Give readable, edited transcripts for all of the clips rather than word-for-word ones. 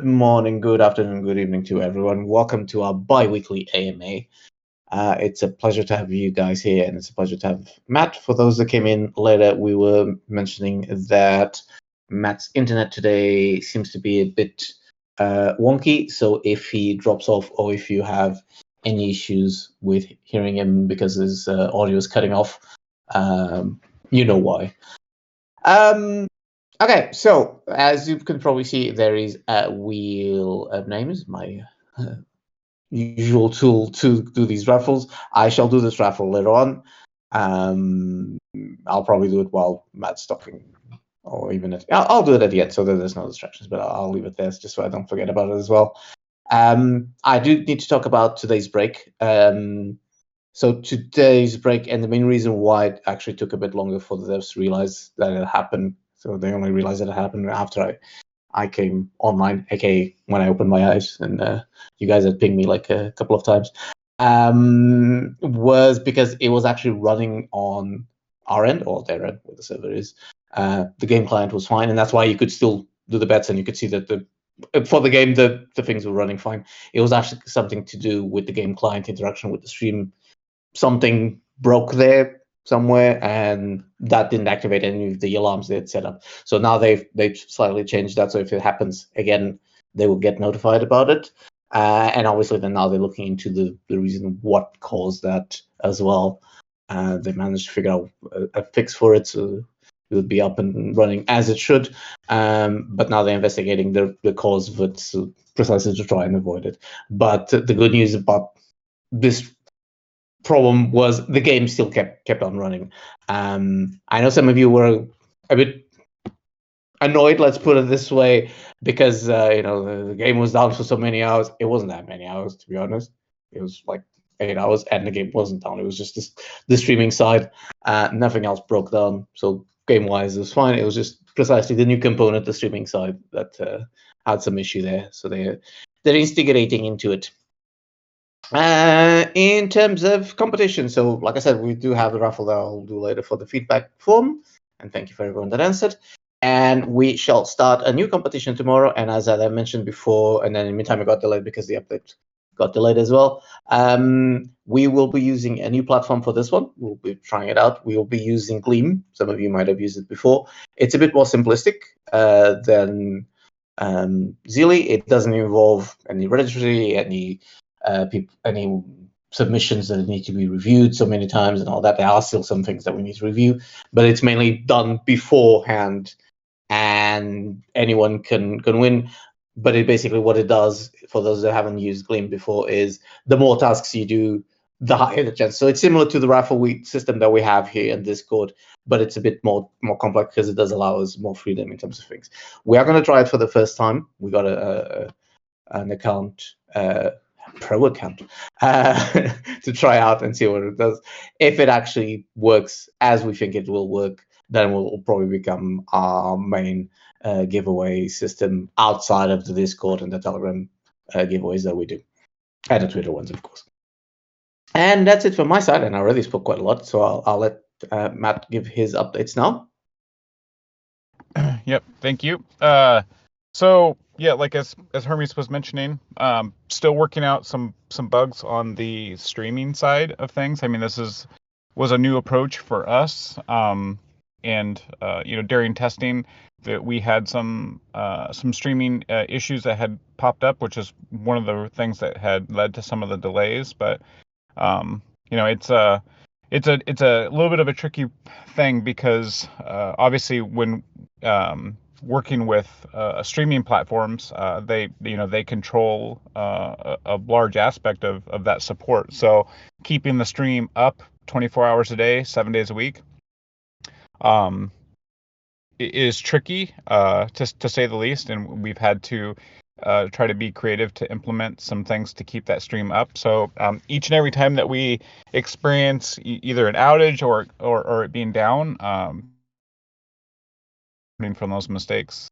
Good morning, good afternoon, good evening to everyone. Welcome to our bi-weekly AMA. It's a pleasure to have you guys here, and it's a pleasure to have Matt. For those that came in later, we were mentioning that Matt's internet today seems to be a bit wonky, so if he drops off or if you have any issues with hearing him because his audio is cutting off, you know why. Okay, so as you can probably see, there is a wheel of names, my usual tool to do these raffles. I shall do this raffle later on. I'll probably do it while Matt's talking, or even I'll do it at the end so that there's no distractions, but I'll leave it there just so I don't forget about it as well. I do need to talk about today's break. So today's break, and the main reason why it actually took a bit longer for the devs to realize that it happened. So they only realized that it happened after I came online, aka when I opened my eyes, and you guys had pinged me like a couple of times, was because it was actually running on our end, or their end, where the server is. The game client was fine, and that's why you could still do the bets, and you could see that for the game, the things were running fine. It was actually something to do with the game client interaction with the stream. Something broke there somewhere, and that didn't activate any of the alarms they had set up. So now they've slightly changed that. So if it happens again, they will get notified about it. And obviously, then now they're looking into the reason what caused that as well. They managed to figure out a fix for it, so it would be up and running as it should. But now they're investigating the cause of it, so precisely to try and avoid it. But the good news about this problem was the game still kept on running. I know some of you were a bit annoyed, let's put it this way, because the game was down for so many hours. It wasn't that many hours, to be honest. It was like 8 hours, and the game wasn't down. It was just the streaming side. Nothing else broke down. So game-wise, it was fine. It was just precisely the new component, the streaming side, that had some issue there. So they're instigating into it. In terms of competition, so like I said, we do have the raffle that I'll do later for the feedback form, and thank you for everyone that answered. And we shall start a new competition tomorrow, and as I mentioned before, and then in the meantime it got delayed because the update got delayed as well. We will be using a new platform for this one. We'll be trying it out. We will be using Gleam. Some of you might have used it before. It's a bit more simplistic than Zeus. It doesn't involve any registry, any submissions that need to be reviewed so many times and all that. There are still some things that we need to review, but it's mainly done beforehand, and anyone can win. But it basically, what it does, for those that haven't used Gleam before, is the more tasks you do, the higher the chance. So it's similar to the raffle system that we have here in Discord, but it's a bit more complex because it does allow us more freedom in terms of things. We are going to try it for the first time. We got an account, pro account, to try out and see what it does. If it actually works as we think it will work, then it will probably become our main giveaway system outside of the Discord and the Telegram giveaways that we do, and the Twitter ones, of course. And that's it from my side, and I already spoke quite a lot, so I'll let Matt give his updates now. Yep, thank you. So yeah, like as Hermes was mentioning, still working out some bugs on the streaming side of things. I mean, this was a new approach for us, and during testing that we had some streaming issues that had popped up, which is one of the things that had led to some of the delays. But it's a little bit of a tricky thing because obviously when working with streaming platforms, they control a large aspect of that support. So keeping the stream up 24 hours a day, 7 days a week, is tricky, to say the least. And we've had to try to be creative to implement some things to keep that stream up. So each and every time that we experience either an outage or it being down, learning from those mistakes,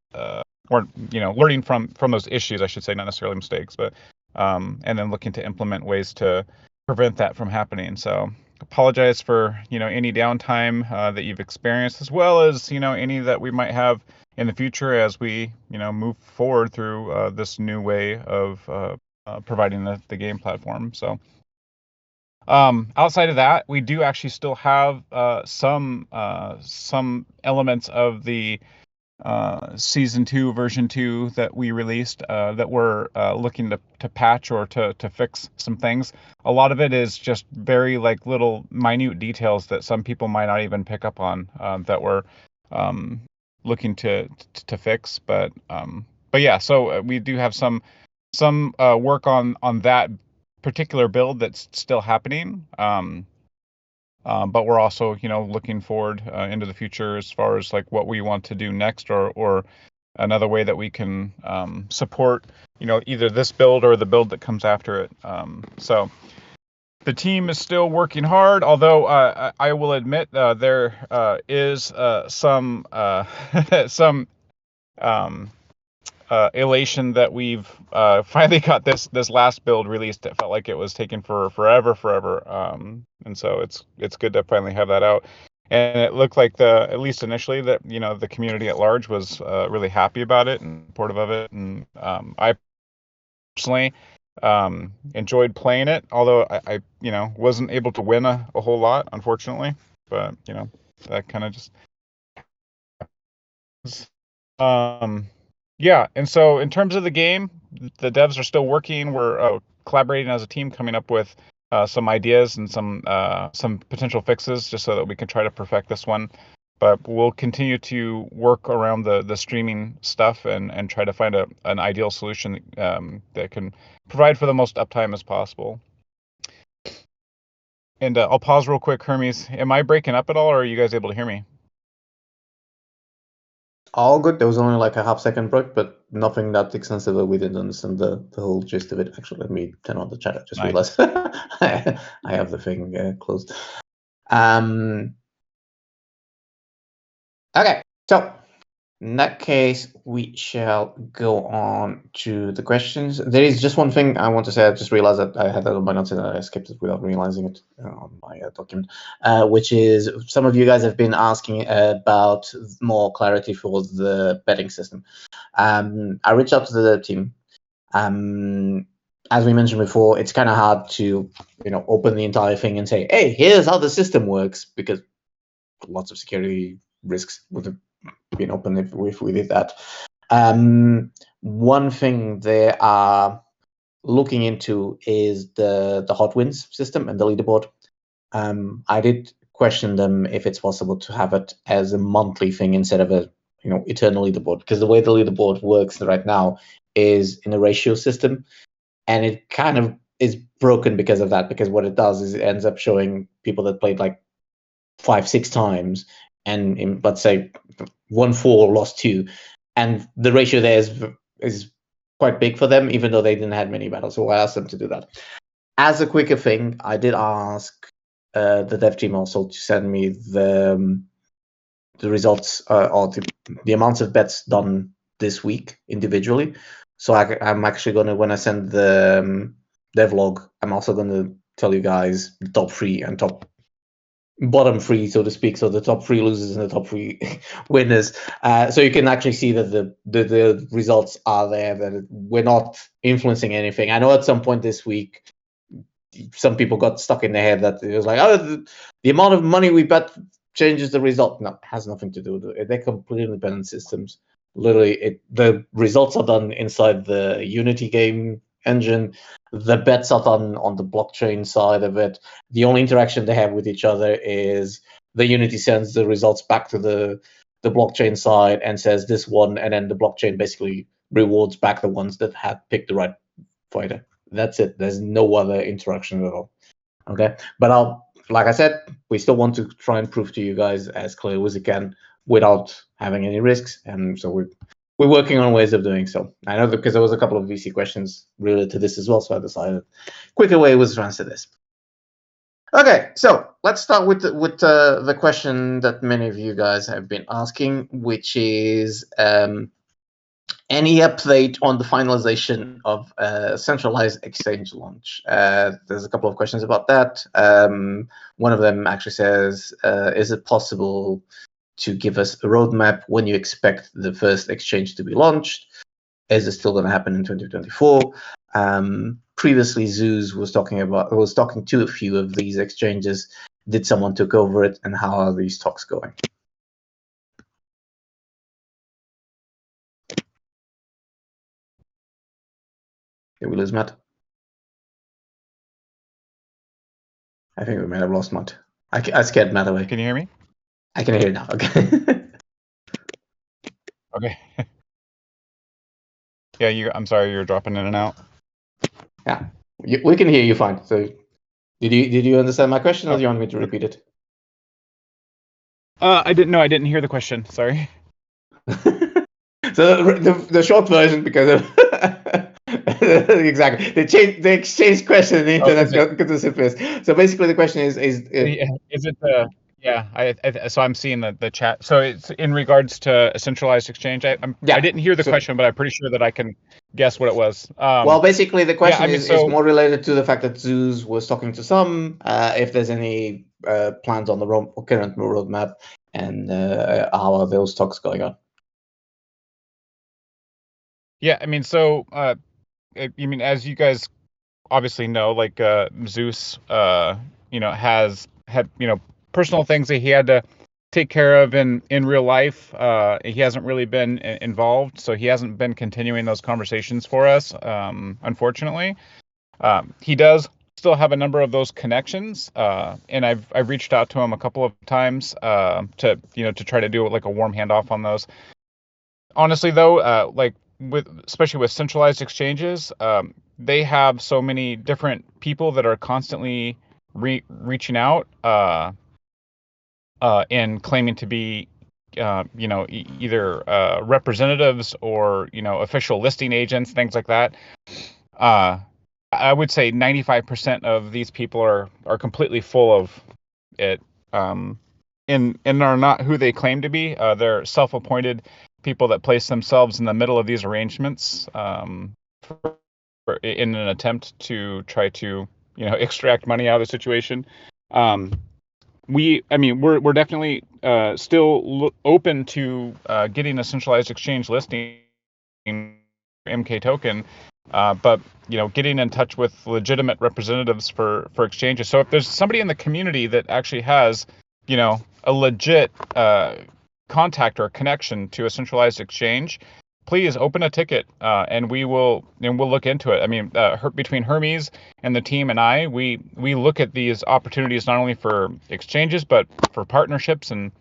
or learning from those issues, I should say, not necessarily mistakes, but and then looking to implement ways to prevent that from happening. So apologize for any downtime that you've experienced, as well as any that we might have in the future as we move forward through this new way of providing the game platform. So outside of that, we do actually still have some elements of the season 2 version 2 that we released that we're looking to patch or to fix some things. A lot of it is just very like little minute details that some people might not even pick up on that we're looking to fix. But yeah, so we do have some work on that particular build that's still happening. But we're also, looking forward into the future as far as like what we want to do next, or another way that we can support, either this build or the build that comes after it. So the team is still working hard, although I will admit there is some some elation that we've finally got this last build released. It felt like it was taking forever, and so it's good to finally have that out. And it looked like at least initially that the community at large was really happy about it and supportive of it. And I personally enjoyed playing it, although I wasn't able to win a whole lot, unfortunately. But that kind of just yeah, and so in terms of the game, the devs are still working. We're collaborating as a team, coming up with some ideas and some potential fixes, just so that we can try to perfect this one. But we'll continue to work around the streaming stuff and try to find an ideal solution that can provide for the most uptime as possible. And I'll pause real quick, Hermes. Am I breaking up at all, or are you guys able to hear me? All good. There was only like a half-second break, but nothing that extensive. We didn't understand the whole gist of it. Actually, let me turn on the chat. I just realized I have the thing closed. Okay, so in that case, we shall go on to the questions. There is just one thing I want to say. I just realized that I had that on my notes and I skipped it without realizing it on my document, which is some of you guys have been asking about more clarity for the betting system. I reached out to the team. As we mentioned before, it's kind of hard to open the entire thing and say, hey, here's how the system works, because lots of security risks would have been open if we did that. One thing they are looking into is the hot wins system and the leaderboard. I did question them if it's possible to have it as a monthly thing instead of a eternal leaderboard, because the way the leaderboard works right now is in a ratio system, and it kind of is broken because of that. Because what it does is it ends up showing people that played like 5-6 times, and in, let's say, won 4, lost 2, and the ratio there is quite big for them, even though they didn't have many battles. So I asked them to do that. As a quicker thing, I did ask the dev team also to send me the results or the amounts of bets done this week individually. So I'm actually going to, when I send the devlog, I'm also going to tell you guys the top 3 and bottom 3, so to speak. So the top 3 losers and the top 3 winners. So you can actually see that the results are there, that we're not influencing anything. I know at some point this week, some people got stuck in their head that it was like, oh, the amount of money we bet changes the result. No, it has nothing to do with it. They're completely independent systems. Literally, the results are done inside the Unity game engine. The bets are done on the blockchain side of it. The only interaction they have with each other is the Unity sends the results back to the blockchain side and says this one, and then the blockchain basically rewards back the ones that had picked the right fighter. That's it. There's no other interaction at all. Okay, but like I said, we still want to try and prove to you guys as clear as we can without having any risks, and so we're working on ways of doing so. I know that because there was a couple of VC questions related to this as well, so I decided quicker way was to answer this. Okay, so let's start with the question that many of you guys have been asking, which is any update on the finalization of centralized exchange launch? There's a couple of questions about that. One of them actually says, is it possible to give us a roadmap when you expect the first exchange to be launched. Is it still going to happen in 2024? Previously, Zeus was talking to a few of these exchanges. Did someone took over it, and how are these talks going? Did we lose Matt? I think we might have lost Matt. I scared Matt away. Can you hear me? I can hear you now. Okay. Okay. Yeah, I'm sorry, you're dropping in and out. Yeah, we can hear you fine. So, did you understand my question, or do you want me to repeat it? I didn't hear the question. Sorry. So the short version, because of exactly they exchanged question and the internet got to the simplest. So basically, the question is is it yeah? So I'm seeing the chat. So it's in regards to a centralized exchange. I didn't hear the question, but I'm pretty sure that I can guess what it was. Well, basically, the question is more related to the fact that Zeus was talking to some, if there's any plans on the current roadmap, and how are those talks going on? Yeah, I mean, so as you guys obviously know, like Zeus, has had personal things that he had to take care of in real life. He hasn't really been involved, so he hasn't been continuing those conversations for us, unfortunately. He does still have a number of those connections, and I've reached out to him a couple of times to try to do like a warm handoff on those. Honestly, though, especially with centralized exchanges, they have so many different people that are constantly reaching out and claiming to be either representatives or official listing agents, things like that. I would say 95% of these people are completely full of it, and are not who they claim to be. They're self-appointed people that place themselves in the middle of these arrangements in an attempt to try to extract money out of the situation. We're definitely still open to getting a centralized exchange listing MK token, but getting in touch with legitimate representatives for exchanges. So if there's somebody in the community that actually has a legit contact or connection to a centralized exchange, please open a ticket, and we'll look into it. I mean, between Hermes and the team and I, we look at these opportunities not only for exchanges but for partnerships, and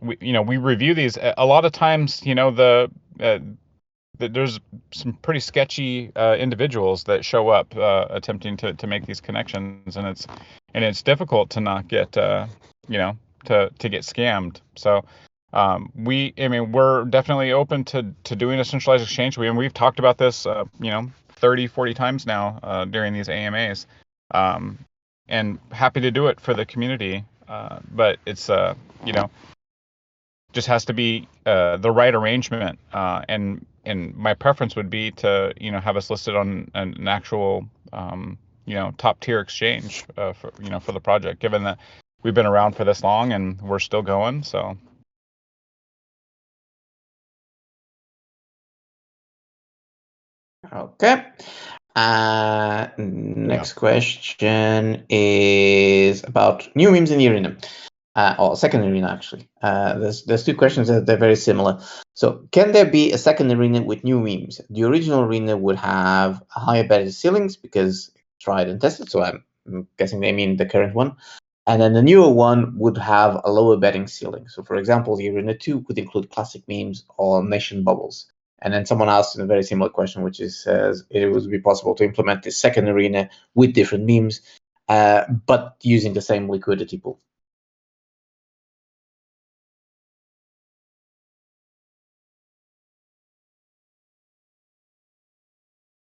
we review these. A lot of times, there's some pretty sketchy individuals that show up attempting to make these connections, and it's difficult to not get to get scammed. So we're definitely open to doing a centralized exchange. We've talked about this 30, 40 times now during these AMAs, and happy to do it for the community, but it's just has to be the right arrangement, and my preference would be to have us listed on an actual top tier exchange for the project, given that we've been around for this long and we're still going. So okay. Next question is about new memes in the arena. Or second arena, actually. There's two questions that they're very similar. So, can there be a second arena with new memes? The original arena would have higher better ceilings because tried and tested, so I'm guessing they mean the current one. And then the newer one would have a lower betting ceiling. So, for example, the Arena 2 could include classic memes or nation bubbles. And then someone asked a very similar question, which says it would be possible to implement this second arena with different memes, but using the same liquidity pool.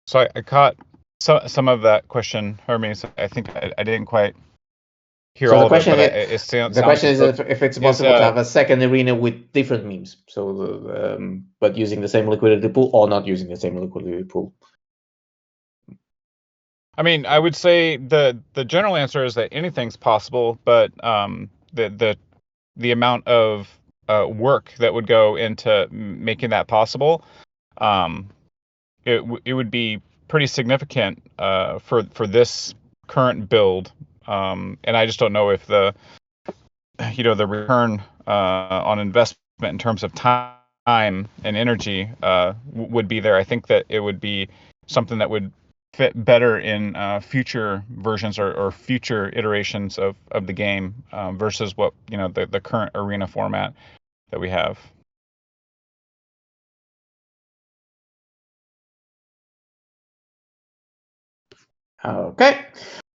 So I caught some of that question, Hermes. I think I didn't quite hear all of it, but the question is if it's possible to have a second arena with different memes, so but using the same liquidity pool or not using the same liquidity pool. I mean, I would say the general answer is that anything's possible, but the the amount of work that would go into making that possible, it would be pretty significant for this current build. And I just don't know if the return on investment in terms of time and energy would be there. I think that it would be something that would fit better in future versions or future iterations of the game versus what the current arena format that we have. Okay.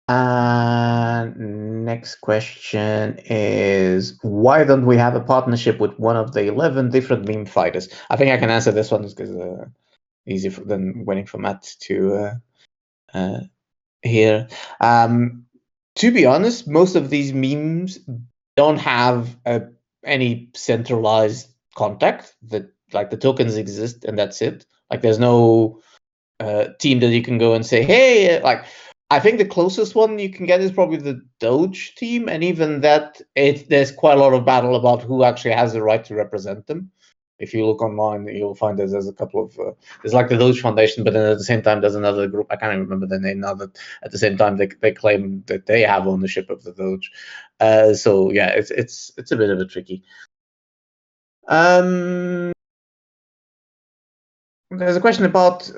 Next question is, why don't we have a partnership with one of the 11 different meme fighters? I think I can answer this one because easier than waiting for Matt to hear. To be honest, most of these memes don't have any centralized contact. That like the tokens exist and that's it. Like there's no team that you can go and say, hey, like. I think the closest one you can get is probably the Doge team, and even that, there's quite a lot of battle about who actually has the right to represent them. If you look online, you'll find there's a couple of there's like the Doge Foundation, but then at the same time there's another group. I can't even remember the name now. That at the same time they claim that they have ownership of the Doge. So yeah, it's a bit of a tricky. There's a question about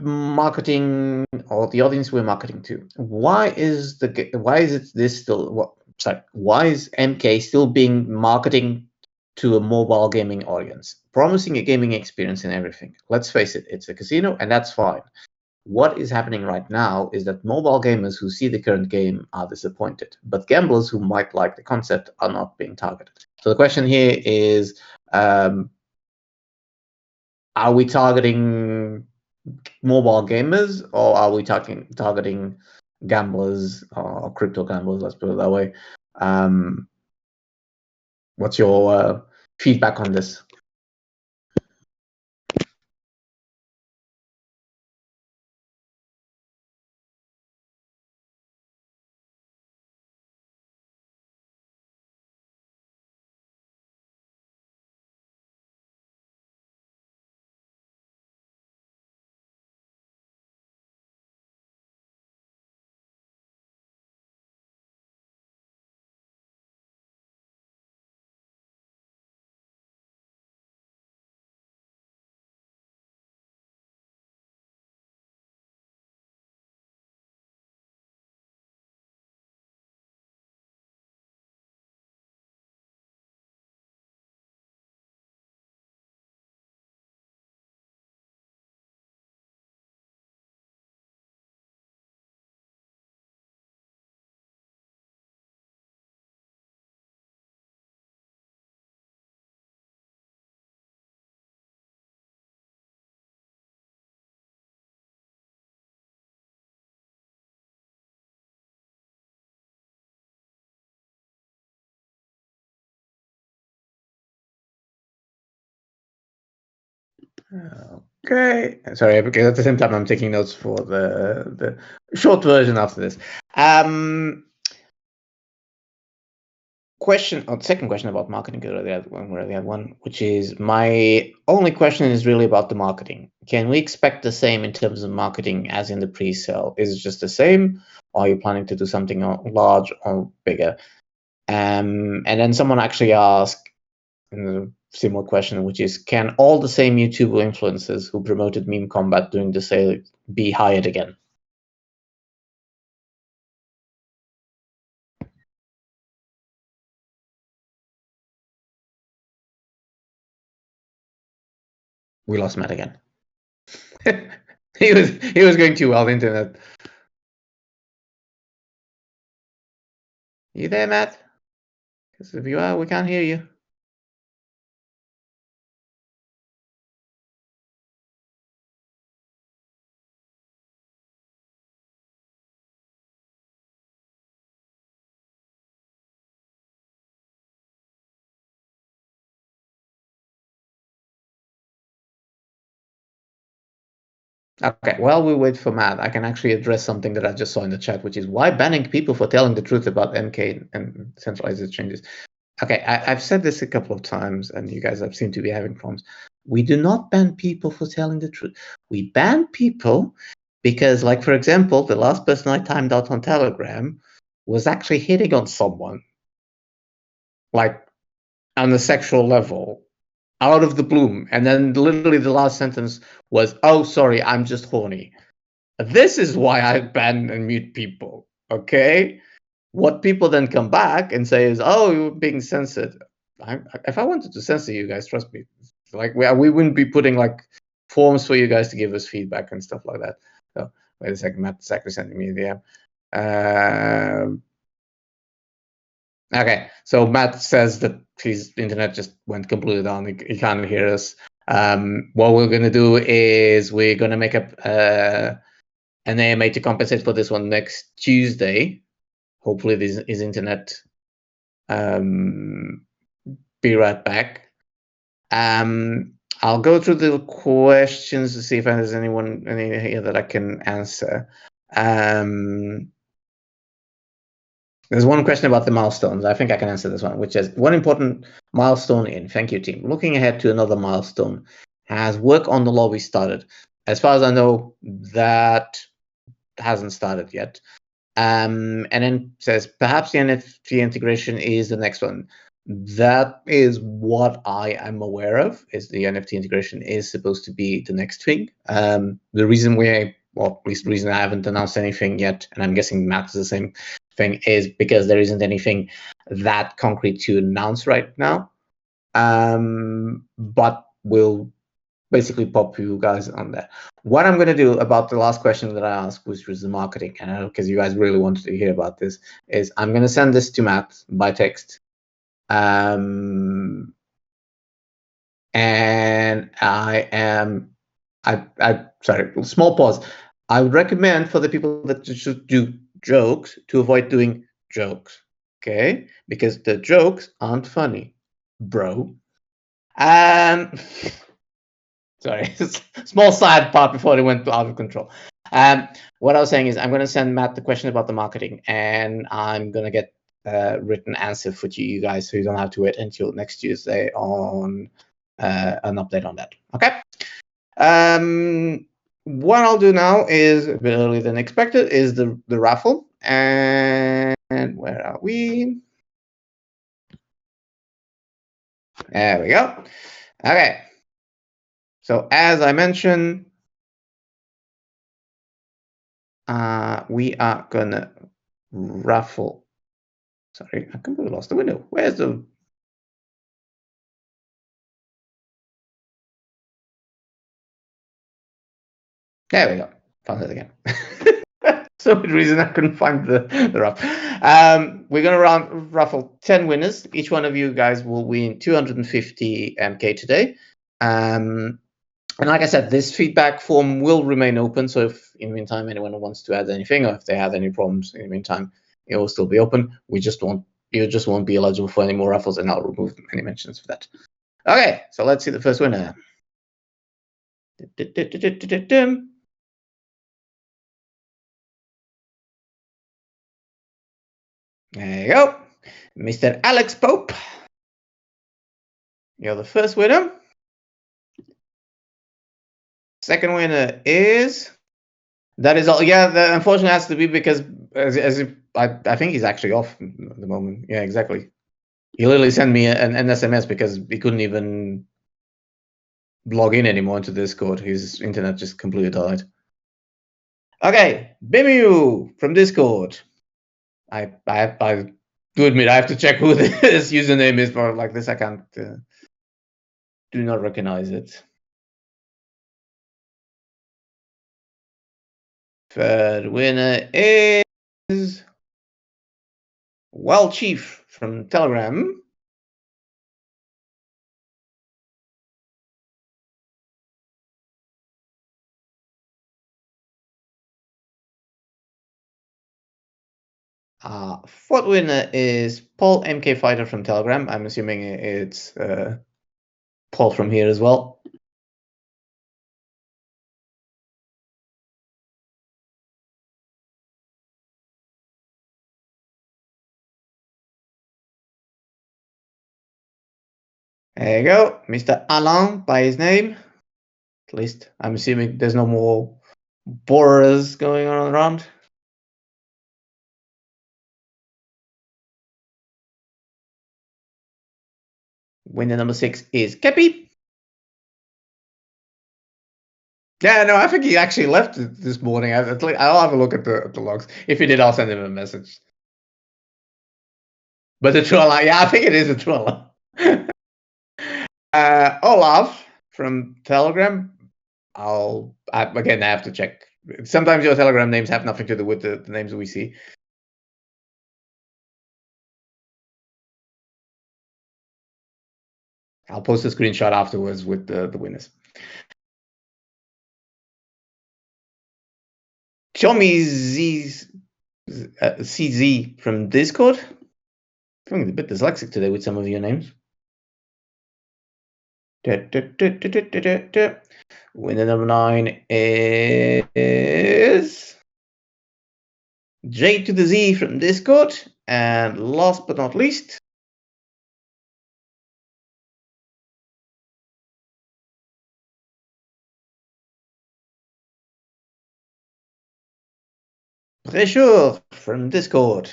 marketing or the audience we're marketing to. Why is MK still being marketing to a mobile gaming audience, promising a gaming experience and everything? Let's face it, it's a casino, and that's fine. What is happening right now is that mobile gamers who see the current game are disappointed, but gamblers who might like the concept are not being targeted. So the question here is, are we targeting mobile gamers, or are we targeting gamblers or crypto gamblers? Let's put it that way. What's your feedback on this? Okay, sorry, because at the same time I'm taking notes for the short version after this. Second question about marketing. We already had one, which is my only question is really about the marketing. Can we expect the same in terms of marketing as in the pre-sale? Is it just the same, or are you planning to do something large or bigger? And then someone actually asked a similar question, which is, can all the same YouTuber influencers who promoted Meme Kombat during the sale be hired again? We lost Matt again. he was going too well, the internet. You there, Matt? Because if you are, we can't hear you. Okay, while we wait for Matt, I can actually address something that I just saw in the chat, which is why banning people for telling the truth about MK and centralized changes. Okay, I've said this a couple of times, and you guys seem to be having problems. We do not ban people for telling the truth. We ban people because, like, for example, the last person I timed out on Telegram was actually hitting on someone, like, on a sexual level, out of the blue. And then literally the last sentence was, "Oh, sorry, I'm just horny." This is why I ban and mute people, okay? What people then come back and say is, "Oh, you're being censored." If I wanted to censor you guys, trust me, like we wouldn't be putting like forms for you guys to give us feedback and stuff like that. So wait a second, Matt's actually sending me the okay, so Matt says that his internet just went completely down. He can't hear us. What we're gonna do is we're gonna make up an AMA to compensate for this one next Tuesday. Hopefully, his internet be right back. I'll go through the questions to see if there's any here that I can answer. There's one question about the milestones. I think I can answer this one, which is one important milestone in. Thank you, team. Looking ahead to another milestone. Has work on the lobby started? As far as I know, that hasn't started yet. And then says perhaps the NFT integration is the next one. That is what I am aware of. Is the NFT integration is supposed to be the next thing. The reason at least the reason I haven't announced anything yet, and I'm guessing Matt's the same thing, is because there isn't anything that concrete to announce right now. But we'll basically pop you guys on there. What I'm going to do about the last question that I asked, which was the marketing, and because you guys really wanted to hear about this, is I'm going to send this to Matt by text. And sorry, small pause. I would recommend for the people that should do jokes to avoid doing jokes, okay? Because the jokes aren't funny, bro. Sorry, small side part before it went out of control. What I was saying is I'm going to send Matt the question about the marketing, and I'm going to get a written answer for you guys, so you don't have to wait until next Tuesday on an update on that. Okay. What I'll do now is a bit earlier than expected is the raffle, and where are we? There we go. Okay. So as I mentioned, we are gonna raffle. Sorry, I completely lost the window. Where's the? There we go. Found it again. So for reason I couldn't find the raffle. We're gonna raffle 10 winners. Each one of you guys will win 250 MK today. And like I said, this feedback form will remain open. So if in the meantime anyone wants to add anything, or if they have any problems in the meantime, it will still be open. You just won't be eligible for any more raffles, and I'll remove any mentions for that. Okay, so let's see the first winner. There you go, Mr. Alex Pope. You're the first winner. Second winner is. That is all. Yeah, unfortunately has to be because I think he's actually off at the moment. Yeah, exactly. He literally sent me an SMS because he couldn't even log in anymore into Discord. His internet just completely died. Okay, Bimu from Discord. I do admit I have to check who this username is, but like this I can't do not recognize it. Third winner is Chief from Telegram. Fourth winner is Paul MK Fighter from Telegram. I'm assuming it's Paul from here as well. There you go, Mr. Alain by his name. At least I'm assuming there's no more borers going on around. Winner number 6 is Kepi. Yeah, no, I think he actually left this morning. I'll have a look at the logs. If he did, I'll send him a message. But the true alarm, yeah, I think it is a true alarm. Olaf from Telegram. I have to check. Sometimes your Telegram names have nothing to do with the names we see. I'll post a screenshot afterwards with the winners. Show me CZ from Discord. I'm feeling a bit dyslexic today with some of your names. Winner number 9 is J to the Z from Discord. And last but not least, Pressure from Discord.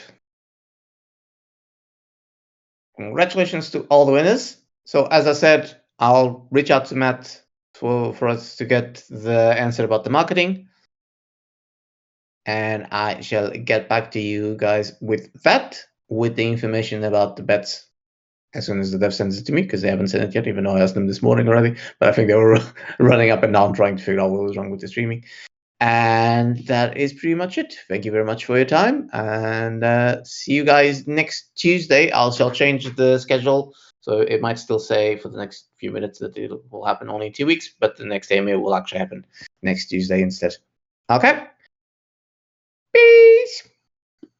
Congratulations to all the winners. So as I said, I'll reach out to Matt for us to get the answer about the marketing. And I shall get back to you guys with that, with the information about the bets as soon as the dev sends it to me, because they haven't sent it yet, even though I asked them this morning already. But I think they were running up and down trying to figure out what was wrong with the streaming. And that is pretty much it. Thank you very much for your time, and see you guys next Tuesday. I shall change the schedule, so it might still say for the next few minutes that it will happen only in 2 weeks, but the next AMA will actually happen next Tuesday instead. Okay? Beep.